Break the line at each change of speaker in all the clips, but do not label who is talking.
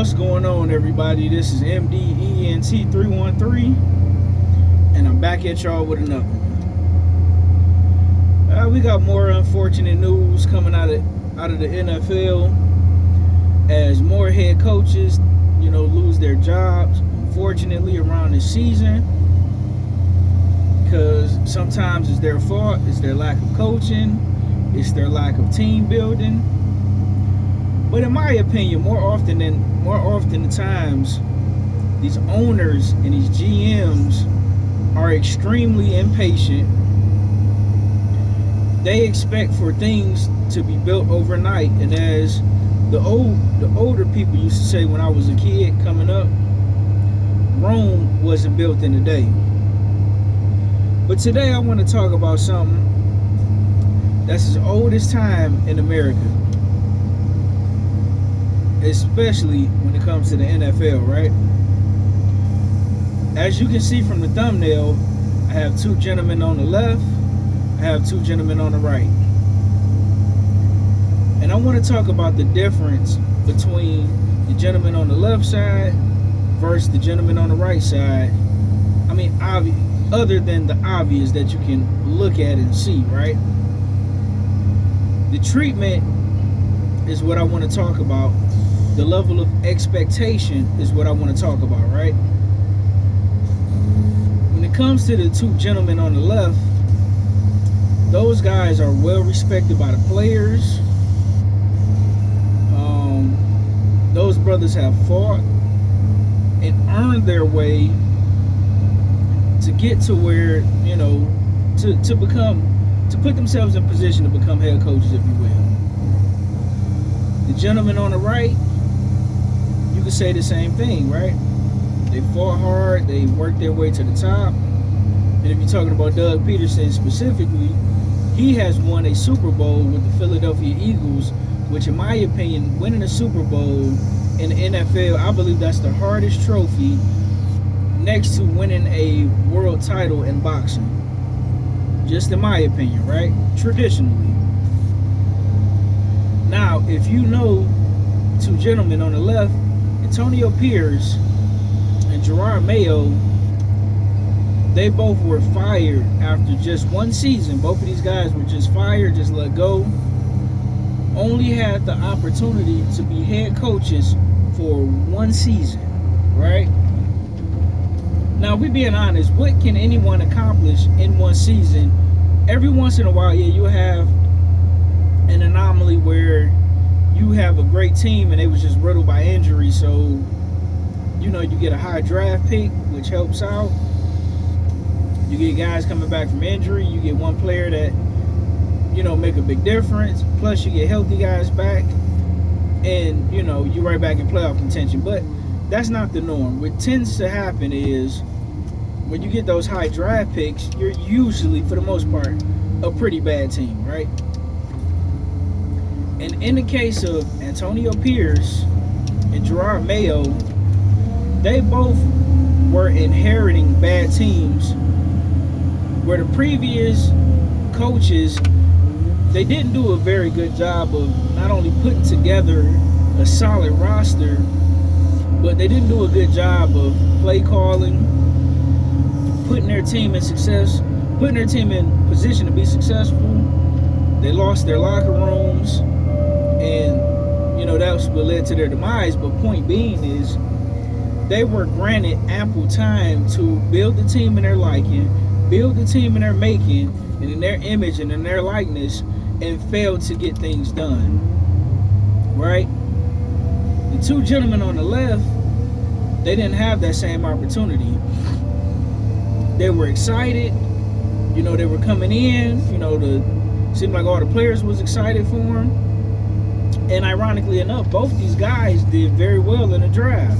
What's going on, everybody? This is MDENT313, and I'm back at y'all with another one. We got more unfortunate news coming out of the NFL as more head coaches, lose their jobs. Unfortunately, around this season, because sometimes it's their fault, it's their lack of coaching, it's their lack of team building. But in my opinion, more often the times, these owners and these GMs are extremely impatient. They expect for things to be built overnight, and as the older people used to say when I was a kid coming up, Rome wasn't built in a day. But today I want to talk about something that's as old as time in America, especially when it comes to the NFL, right? As you can see from the thumbnail, I have two gentlemen on the left, I have two gentlemen on the right. And I want to talk about the difference between the gentleman on the left side versus the gentleman on the right side. I mean, other than the obvious that you can look at and see, right? The treatment is what I want to talk about. The level of expectation is what I want to talk about, right? When it comes to the two gentlemen on the left, those guys are well respected by the players. Those brothers have fought and earned their way to get to where, to put themselves in position to become head coaches, if you will. The gentleman on the right, you could say the same thing, right? They fought hard, they worked their way to the top. And if you're talking about Doug Peterson specifically, he has won a Super Bowl with the Philadelphia Eagles, which in my opinion, winning a Super Bowl in the NFL, I believe that's the hardest trophy next to winning a world title in boxing. Just in my opinion, right? Traditionally. Now, if you know two gentlemen on the left, Antonio Pierce and Jerod Mayo, they both were fired after just one season. Both of these guys were just fired, just let go. Only had the opportunity to be head coaches for one season, right? Now, we being honest, what can anyone accomplish in one season? Every once in a while, yeah, you have an anomaly where you have a great team and they was just riddled by injury, so you get a high draft pick, which helps out. You get guys coming back from injury, you get one player that make a big difference, plus you get healthy guys back, and you're right back in playoff contention. But that's not the norm. What tends to happen is when you get those high draft picks, you're usually, for the most part, a pretty bad team, right? And in the case of Antonio Pierce and Jerod Mayo, they both were inheriting bad teams where the previous coaches, they didn't do a very good job of not only putting together a solid roster, but they didn't do a good job of play calling, putting their team in position to be successful. They lost their locker rooms, and that's what led to their demise. But point being is, they were granted ample time to build the team in their liking, build the team in their making, and in their image and in their likeness, and failed to get things done, right? The two gentlemen on the left, they didn't have that same opportunity. They were excited, they were coming in, seemed like all the players was excited for them. And ironically enough, both these guys did very well in the draft.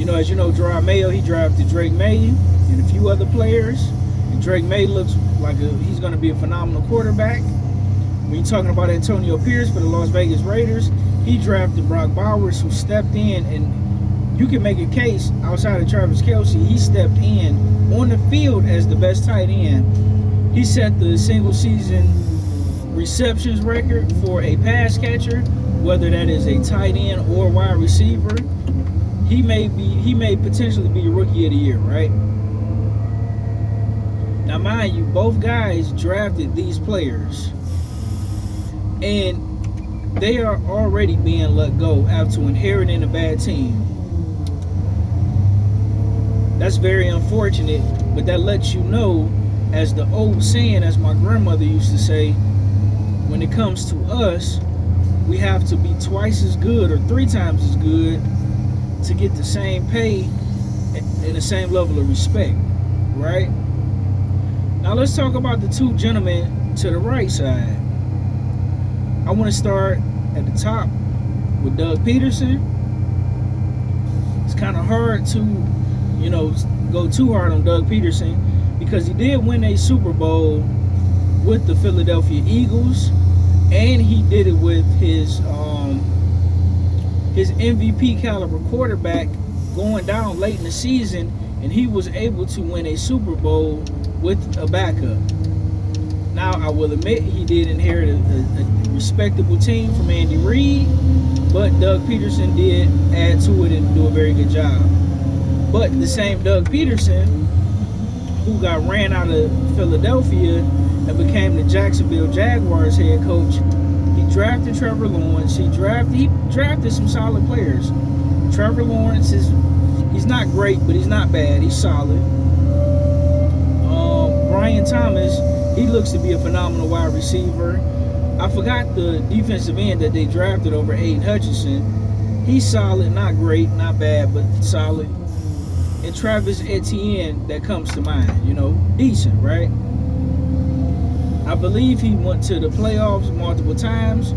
As you know, Jerod Mayo, he drafted Drake May and a few other players. And Drake May looks like he's going to be a phenomenal quarterback. When you're talking about Antonio Pierce for the Las Vegas Raiders, he drafted Brock Bowers, who stepped in, and you can make a case outside of Travis Kelce, he stepped in on the field as the best tight end. He set the single season receptions record for a pass catcher, whether that is a tight end or wide receiver, he may potentially be rookie of the year, right? Now, mind you, both guys drafted these players, and they are already being let go after inheriting a bad team. That's very unfortunate, but that lets you know, as the old saying, as my grandmother used to say, when it comes to us, we have to be twice as good or 3 times as good to get the same pay and the same level of respect, right? Now let's talk about the 2 gentlemen to the right side. I want to start at the top with Doug Peterson. It's kind of hard to, go too hard on Doug Peterson because he did win a Super Bowl with the Philadelphia Eagles, and he did it with his MVP caliber quarterback going down late in the season, and he was able to win a Super Bowl with a backup. Now, I will admit he did inherit a respectable team from Andy Reid, but Doug Peterson did add to it and do a very good job. But the same Doug Peterson, who got ran out of Philadelphia and became the Jacksonville Jaguars head coach, he drafted Trevor Lawrence. He drafted some solid players. Trevor Lawrence he's not great, but he's not bad. He's solid. Brian Thomas, he looks to be a phenomenal wide receiver. I forgot the defensive end that they drafted over Aiden Hutchinson. He's solid, not great, not bad, but solid. And Travis Etienne, that comes to mind, decent, right? I believe he went to the playoffs multiple times,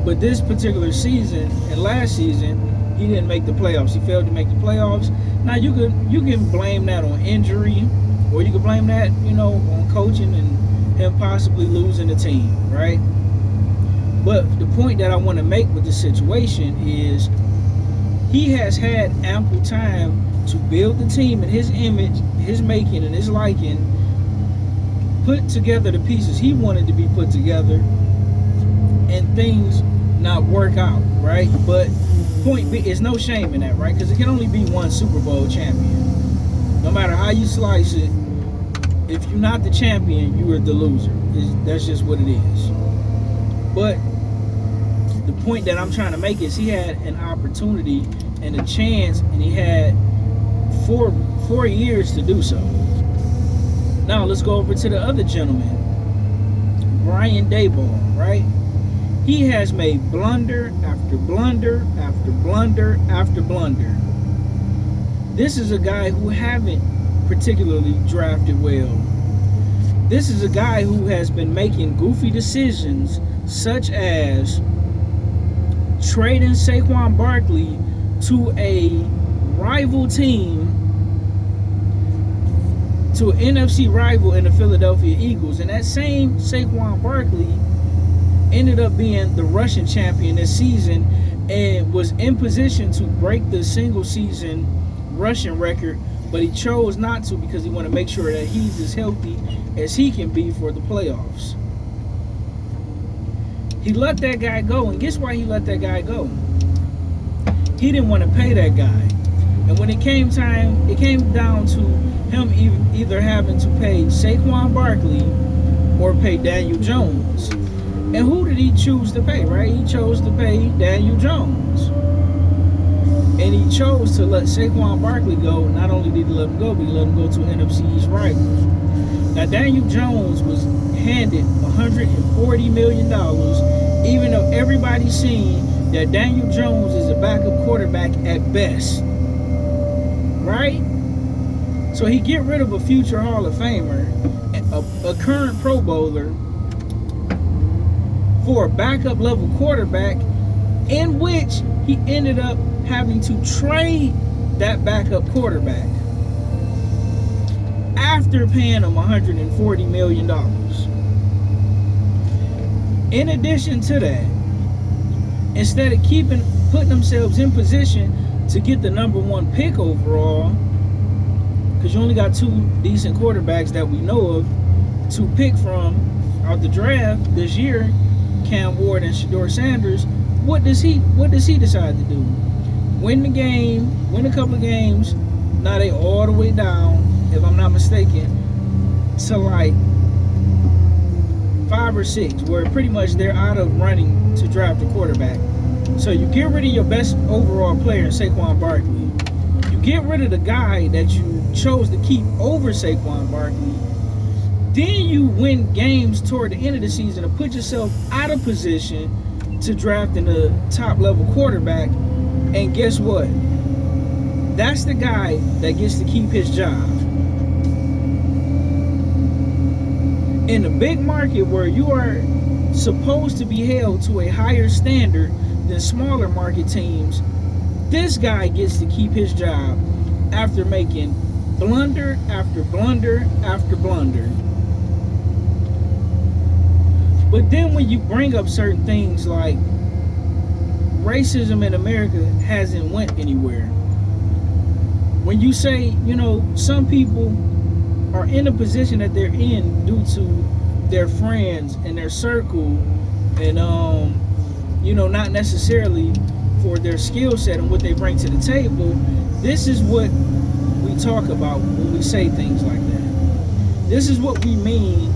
but this particular season and last season, he didn't make the playoffs. He failed to make the playoffs. Now, you can blame that on injury, or you can blame that, on coaching and him possibly losing the team, right? But the point that I want to make with this situation is he has had ample time to build the team in his image, his making, and his liking, put together the pieces he wanted to be put together, and things not work out, right? But point B, is no shame in that, right? Because it can only be one Super Bowl champion. No matter how you slice it, if you're not the champion, you are the loser. That's just what it is. But the point that I'm trying to make is he had an opportunity and a chance, and he had four years to do so. Now let's go over to the other gentleman, Brian Daboll, right? He has made blunder after blunder after blunder after blunder. This is a guy who haven't particularly drafted well. This is a guy who has been making goofy decisions, such as trading Saquon Barkley to a rival team, to an NFC rival in the Philadelphia Eagles. And that same Saquon Barkley ended up being the rushing champion this season and was in position to break the single season rushing record, but he chose not to because he wanted to make sure that he's as healthy as he can be for the playoffs. He let that guy go, and guess why he let that guy go? He didn't want to pay that guy. And when it came time, it came down to him either having to pay Saquon Barkley or pay Daniel Jones. And who did he choose to pay, right? He chose to pay Daniel Jones. And he chose to let Saquon Barkley go. Not only did he let him go, but he let him go to an NFC East rival. Now, Daniel Jones was handed $140 million, even though everybody's seen that Daniel Jones is a backup quarterback at best. Right? So he get rid of a future Hall of Famer, a current Pro Bowler, for a backup level quarterback, in which he ended up having to trade that backup quarterback after paying him $140 million. In addition to that, instead of putting themselves in position to get the #1 pick overall, because you only got 2 decent quarterbacks that we know of to pick from out the draft this year, Cam Ward and Shedeur Sanders, what does he decide to do? Win the game, win a couple of games. Now they all the way down, if I'm not mistaken, to like 5 or 6, where pretty much they're out of running to draft a quarterback. So you get rid of your best overall player, Saquon Barkley. You get rid of the guy that you chose to keep over Saquon Barkley. Then you win games toward the end of the season to put yourself out of position to draft in a top level quarterback. And guess what? That's the guy that gets to keep his job. In a big market where you are supposed to be held to a higher standard than smaller market teams, this guy gets to keep his job after making blunder after blunder after blunder. But then when you bring up certain things like racism in America hasn't went anywhere. When you say, you know, some people are in the position that they're in due to their friends and their circle, and you know, not necessarily for their skill set and what they bring to the table. This is what we talk about when we say things like that. This is what we mean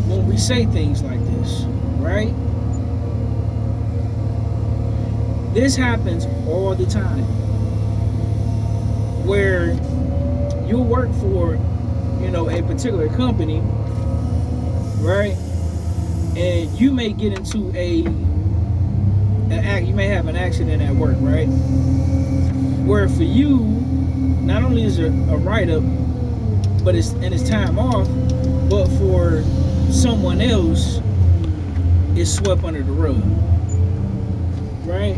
when we say things like this, right? This happens all the time, where you work for, you know, a particular company, right? And you may get into you may have an accident at work, right? Where for you, not only is it a write-up, but it's time off, but for someone else, it's swept under the rug, right?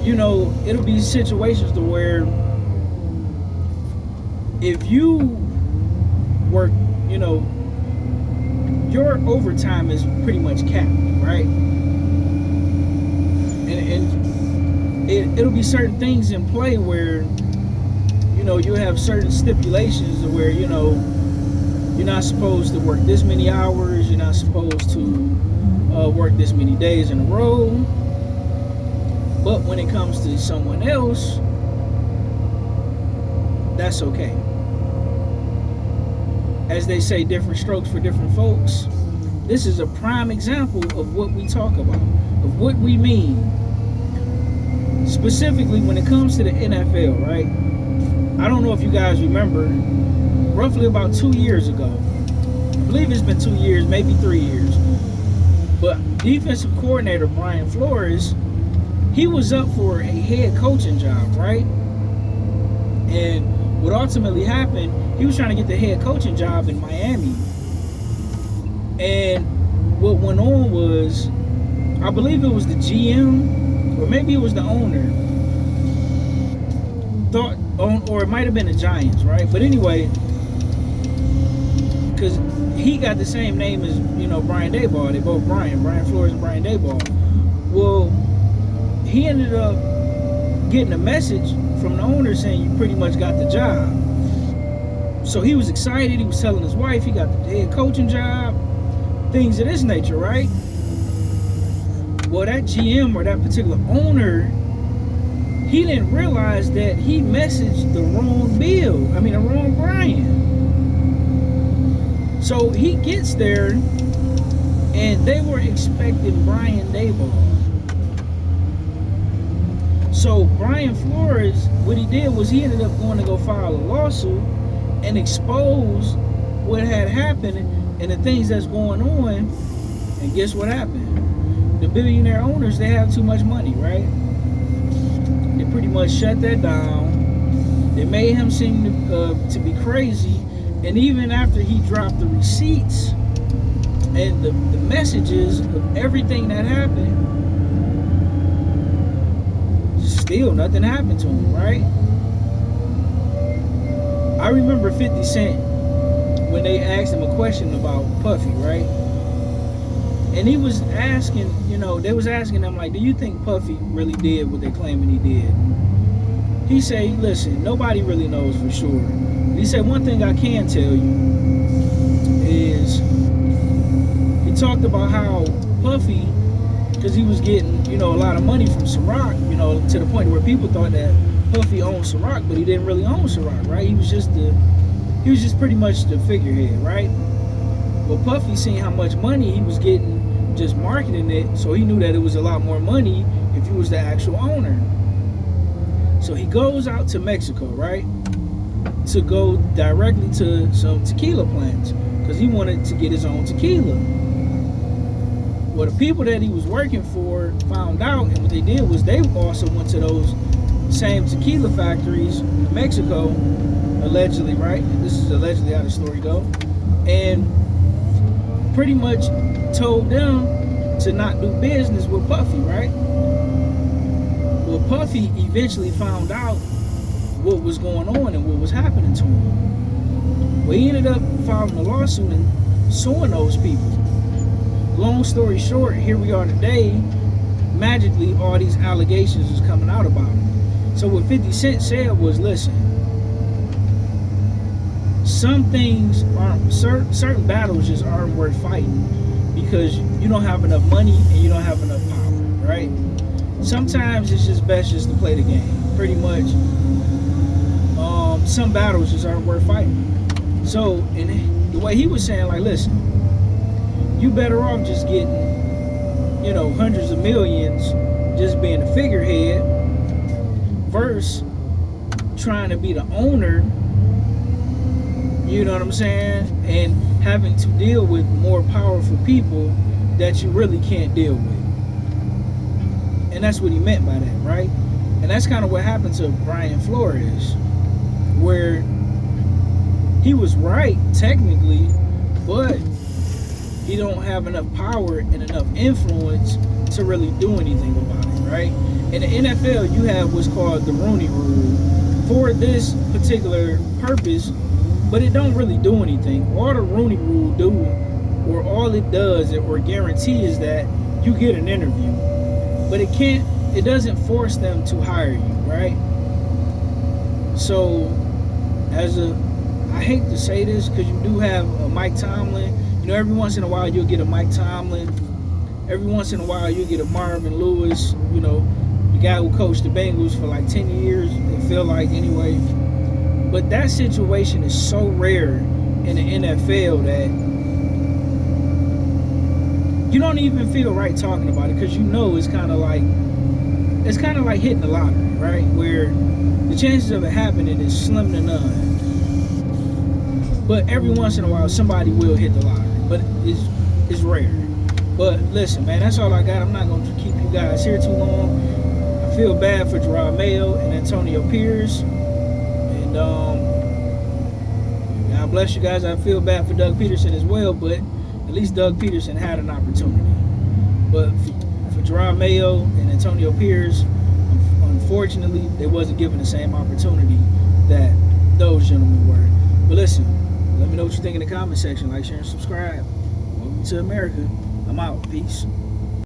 You know, it'll be situations to where if you work, you know, your overtime is pretty much capped, right? And it'll be certain things in play where, you know, you have certain stipulations where, you know, you're not supposed to work this many hours, you're not supposed to work this many days in a row. But when it comes to someone else, that's okay. As they say, different strokes for different folks. This is a prime example of what we talk about, of what we mean. Specifically when it comes to the NFL, right? I don't know if you guys remember, roughly about 2 years ago, I believe it's been 2 years, maybe 3 years, but defensive coordinator Brian Flores, he was up for a head coaching job, right? And what ultimately happened, he was trying to get the head coaching job in Miami. And what went on was, I believe it was the GM, or maybe it was the owner, or it might have been the Giants, right? But anyway, because he got the same name as, you know, Brian Daboll. They both Brian Flores and Brian Daboll. Well, he ended up getting a message from the owner saying you pretty much got the job. So he was excited. He was telling his wife he got the head coaching job, things of this nature, right? Well, that GM or that particular owner, he didn't realize that he messaged the wrong the wrong Brian. So he gets there, and they were expecting Brian Daboll. So Brian Flores, what he did was he ended up going to go file a lawsuit and expose what had happened and the things that's going on. And guess what happened? The billionaire owners, they have too much money, right? They pretty much shut that down. They made him seem to be crazy. And even after he dropped the receipts and the messages of everything that happened, still nothing happened to him, right? I remember 50 Cent when they asked him a question about Puffy, right? And he was asking, you know, they was asking him, like, do you think Puffy really did what they're claiming he did? He said, listen, nobody really knows for sure. He said, one thing I can tell you is, he talked about how Puffy, because he was getting, a lot of money from Ciroc, to the point where people thought that Puffy owned Ciroc, but he didn't really own Ciroc, right? He was just pretty much the figurehead, right? Well, Puffy seen how much money he was getting just marketing it, so he knew that it was a lot more money if he was the actual owner. So he goes out to Mexico, right, to go directly to some tequila plants because he wanted to get his own tequila. Well, the people that he was working for found out, and what they did was they also went to those same tequila factories in Mexico, allegedly, right? This is allegedly how the story goes, and pretty much told them to not do business with Puffy, right? Well, Puffy eventually found out what was going on and what was happening to him. Well, he ended up filing a lawsuit and suing those people. Long story short, here we are today. Magically, all these allegations is coming out about him. So what 50 Cent said was, listen, some things aren't, certain battles just aren't worth fighting because you don't have enough money and you don't have enough power, right? Sometimes it's just best just to play the game, pretty much. Some battles just aren't worth fighting. So, and the way he was saying, like, listen, you better off just getting, hundreds of millions just being a figurehead versus trying to be the owner, you know what I'm saying, and having to deal with more powerful people that you really can't deal with. And that's what he meant by that, right? And that's kind of what happened to Brian Flores, where he was right technically, but he don't have enough power and enough influence to really do anything about it, right? In the NFL, you have what's called the Rooney Rule for this particular purpose, but it don't really do anything. All the Rooney Rule do, or all it does, or guarantee, is that you get an interview, but it doesn't force them to hire you, right? So, I hate to say this because you do have a Mike Tomlin. Every once in a while you'll get a Mike Tomlin. Every once in a while you'll get a Marvin Lewis, the guy who coached the Bengals for like 10 years, they feel like, anyway. But that situation is so rare in the NFL that you don't even feel right talking about it because it's kind of like hitting the lottery, right? Where the chances of it happening is slim to none. But every once in a while somebody will hit the lottery. But it's rare. But listen, man, that's all I got. I'm not going to keep you guys here too long. I feel bad for Jerod Mayo and Antonio Pierce. And God bless you guys. I feel bad for Doug Peterson as well, but at least Doug Peterson had an opportunity. But for Jerod Mayo and Antonio Pierce, unfortunately, they wasn't given the same opportunity that those gentlemen were. But listen, let me know what you think in the comment section. Like, share, and subscribe. Welcome to America. I'm out. Peace.